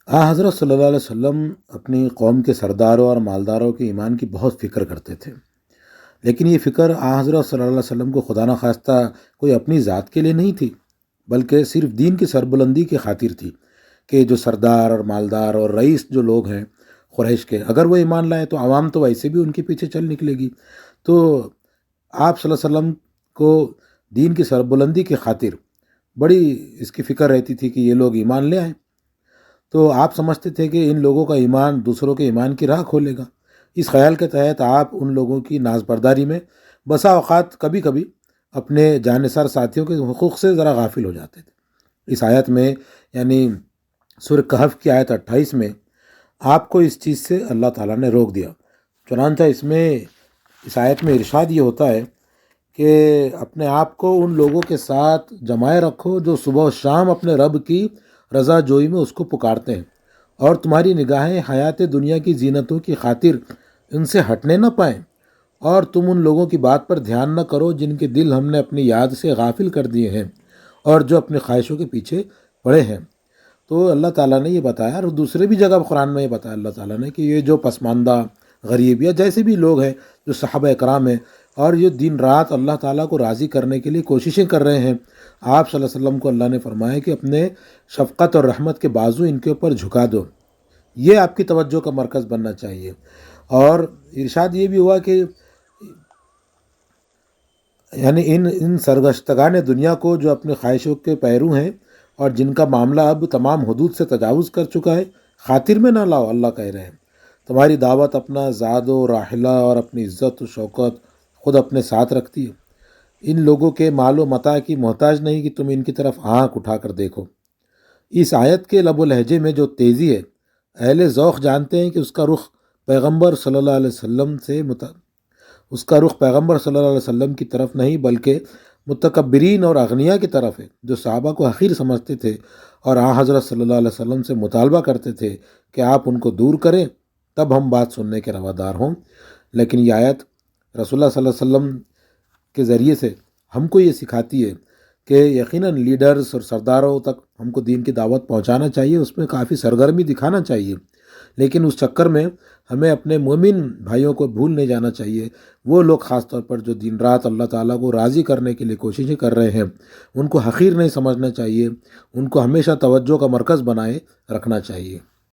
حضرت صلی اللہ علیہ وسلم اپنی قوم کے سرداروں اور مالداروں کے ایمان کی بہت فکر کرتے تھے، لیکن یہ فکر حضرت صلی اللہ علیہ وسلم کو خدا نخواستہ کوئی اپنی ذات کے لیے نہیں تھی، بلکہ صرف دین کی سربلندی کی خاطر تھی کہ جو سردار اور مالدار اور رئیس جو لوگ ہیں قریش کے، اگر وہ ایمان لائیں تو عوام تو ویسے بھی ان کے پیچھے چل نکلے گی۔ تو آپ صلی اللہ علیہ وسلم کو دین کی سربلندی کی خاطر بڑی اس کی فکر رہتی تھی کہ یہ لوگ ایمان لے آئیں۔ تو آپ سمجھتے تھے کہ ان لوگوں کا ایمان دوسروں کے ایمان کی راہ کھولے گا۔ اس خیال کے تحت آپ ان لوگوں کی ناز برداری میں بسا اوقات کبھی کبھی اپنے جانثار ساتھیوں کے حقوق سے ذرا غافل ہو جاتے تھے۔ اس آیت میں یعنی سورہ کہف کی آیت 28 میں آپ کو اس چیز سے اللہ تعالیٰ نے روک دیا۔ چنانچہ اس آیت میں ارشاد یہ ہوتا ہے کہ اپنے آپ کو ان لوگوں کے ساتھ جمائے رکھو جو صبح و شام اپنے رب کی رضا جوئی میں اس کو پکارتے ہیں، اور تمہاری نگاہیں حیات دنیا کی زینتوں کی خاطر ان سے ہٹنے نہ پائیں، اور تم ان لوگوں کی بات پر دھیان نہ کرو جن کے دل ہم نے اپنی یاد سے غافل کر دیے ہیں اور جو اپنی خواہشوں کے پیچھے پڑے ہیں۔ تو اللہ تعالیٰ نے یہ بتایا، اور دوسرے بھی جگہ قرآن میں یہ بتایا اللہ تعالیٰ نے کہ یہ جو پسماندہ، غریب یا جیسے بھی لوگ ہیں جو صحابہ اکرام ہیں اور یہ دن رات اللہ تعالیٰ کو راضی کرنے کے لیے کوششیں کر رہے ہیں، آپ صلی اللہ علیہ وسلم کو اللہ نے فرمایا کہ اپنے شفقت اور رحمت کے بازو ان کے اوپر جھکا دو، یہ آپ کی توجہ کا مرکز بننا چاہیے۔ اور ارشاد یہ بھی ہوا کہ یعنی ان سرگشتگان دنیا کو جو اپنے خواہشوں کے پیرو ہیں اور جن کا معاملہ اب تمام حدود سے تجاوز کر چکا ہے، خاطر میں نہ لاؤ۔ اللہ کہہ رہے ہیں تمہاری دعوت اپنا زاد و راحلہ اور اپنی عزت و شوکت خود اپنے ساتھ رکھتی ہے، ان لوگوں کے مال و متاع کی محتاج نہیں کہ تم ان کی طرف آنکھ اٹھا کر دیکھو۔ اس آیت کے لب و لہجے میں جو تیزی ہے، اہل ذوق جانتے ہیں کہ اس کا رخ پیغمبر صلی اللہ علیہ وسلم کی طرف نہیں بلکہ متکبرین اور اغنیاء کی طرف ہے، جو صحابہ کو حقیر سمجھتے تھے اور حضرت صلی اللہ علیہ وسلم سے مطالبہ کرتے تھے کہ آپ ان کو دور کریں تب ہم بات سننے کے روادار ہوں۔ لیکن یہ آیت رسول اللہ صلی اللہ علیہ وسلم کے ذریعے سے ہم کو یہ سکھاتی ہے کہ یقیناً لیڈرز اور سرداروں تک ہم کو دین کی دعوت پہنچانا چاہیے، اس میں کافی سرگرمی دکھانا چاہیے، لیکن اس چکر میں ہمیں اپنے مومن بھائیوں کو بھول نہیں جانا چاہیے۔ وہ لوگ خاص طور پر جو دن رات اللہ تعالیٰ کو راضی کرنے کے لیے کوششیں کر رہے ہیں، ان کو حقیر نہیں سمجھنا چاہیے، ان کو ہمیشہ توجہ کا مرکز بنائے رکھنا چاہیے۔